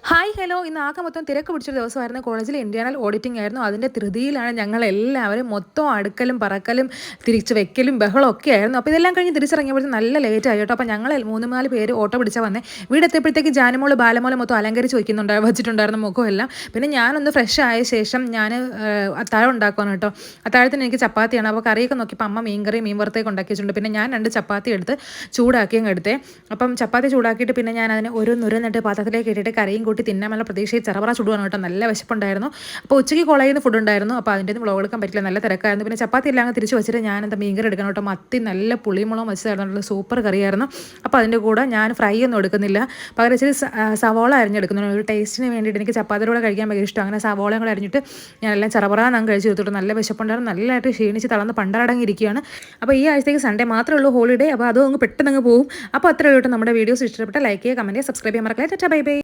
Hi hello ഇന്ന് ആകെ മൊത്തം തിരക്ക് പിടിച്ചൊരു ദിവസമായിരുന്നു. കോളേജിൽ ഇന്റേണൽ ഓഡിറ്റിംഗ് ആയിരുന്നു. അതിൻ്റെ ധൃതിയിലാണ് ഞങ്ങളെല്ലാവരും. മൊത്തം അടുക്കലും പറക്കലും തിരിച്ച് വെക്കലും ബഹളം ഒക്കെ ആയിരുന്നു. അപ്പോൾ ഇതെല്ലാം കഴിഞ്ഞ് തിരിച്ചിറങ്ങിയപ്പോഴത്തേക്കും നല്ല ലേറ്റ് ആയി കേട്ടോ. അപ്പോൾ ഞങ്ങൾ 3-4 പേര് ഓട്ടോ പിടിച്ചാൽ വന്നേ. വീടെത്തിയപ്പോഴത്തേക്ക് ജാനുമോള് ബാലമോളെ മൊത്തം അലങ്കരിച്ച് വെച്ചിട്ടുണ്ടായിരുന്നു മുഖമെല്ലാം. പിന്നെ ഞാനൊന്ന് ഫ്രഷ് ആയ ശേഷം ഞാൻ അത്താഴം ഉണ്ടാക്കുകയാണ് കേട്ടോ. അത്താഴത്തിന് എനിക്ക് ചപ്പാത്തിയാണ്. അപ്പോൾ കറിയൊക്കെ നോക്കിയപ്പോൾ അമ്മ മീൻകറി മീൻ വറുത്തേക്ക് ഉണ്ടാക്കി വെച്ചിട്ടുണ്ട്. പിന്നെ ഞാൻ 2 ചപ്പാത്തി എടുത്ത് ചൂടാക്കിയും എടുത്തേ. അപ്പം ചപ്പാത്തി ചൂടാക്കിയിട്ട് പിന്നെ ഞാൻ അതിനെ ഓരോന്നോരോന്നിട്ട് പാത്രത്തിലേക്ക് ഇട്ടിട്ട് കറിയും കൂട്ടി തിന്നാനുള്ള പ്രതീക്ഷയിൽ ചെറപറ ചുടുവാണ് കേട്ടോ. നല്ല വിശപ്പുണ്ടായിരുന്നു. അപ്പോൾ ഉച്ചയ്ക്ക് കോളേജിൽ നിന്ന് ഫുഡ് ഉണ്ടായിരുന്നു. അപ്പോൾ അതിൻ്റെ വ്ളോഗ് എടുക്കാൻ പറ്റില്ല, നല്ല തിരക്കായിരുന്നു. പിന്നെ ചപ്പാത്തി എല്ലാം തിരിച്ച് വെച്ചിട്ട് ഞാൻ എന്താ മീൻകറി എടുക്കണം കേട്ടോ. മത്തി നല്ല പുളിമുളകും വെച്ചതായിരുന്നു, സൂപ്പർ കറിയായിരുന്നു. അപ്പോൾ അതിൻ്റെ കൂടെ ഞാൻ ഫ്രൈ ഒന്നും എടുക്കുന്നില്ല, പകരം ഇച്ചിരി സവോള അരിഞ്ഞെടുക്കുന്നു. ഒരു ടേസ്റ്റിന് വേണ്ടിയിട്ട് എനിക്ക് ചപ്പാത്തിയുടെ കൂടെ കഴിക്കാൻ ഭയങ്കര ഇഷ്ടം. അങ്ങനെ സവോളയും കൂടെ അരിഞ്ഞിട്ട് ഞാനെല്ലാം ചെറപറാന്ന് കഴിച്ച് തീർത്തിട്ട് നല്ല വിശപ്പുണ്ടായിരുന്നു. നല്ലതായിട്ട് ക്ഷീണിച്ച് തളർന്ന് പണ്ടടങ്ങിയിരിക്കുകയാണ്. അപ്പോൾ ഈ ആഴ്ചത്തേക്ക് സൺഡേ മാത്രമേ ഉള്ളൂ ഹോളിഡേ. അപ്പോൾ അതും അങ്ങ് പെട്ടെന്ന് പോകും. അപ്പോൾ അത്രയേ ഉള്ളൂ. നമ്മുടെ വീഡിയോസ് ഇഷ്ടപ്പെട്ട ലൈക്ക് ചെയ്യുക, കമൻറ്റ് ചെയ്യുക, സബ്സ്ക്രൈബ് ചെയ്യാൻ മറക്കില്ല. Bye bye.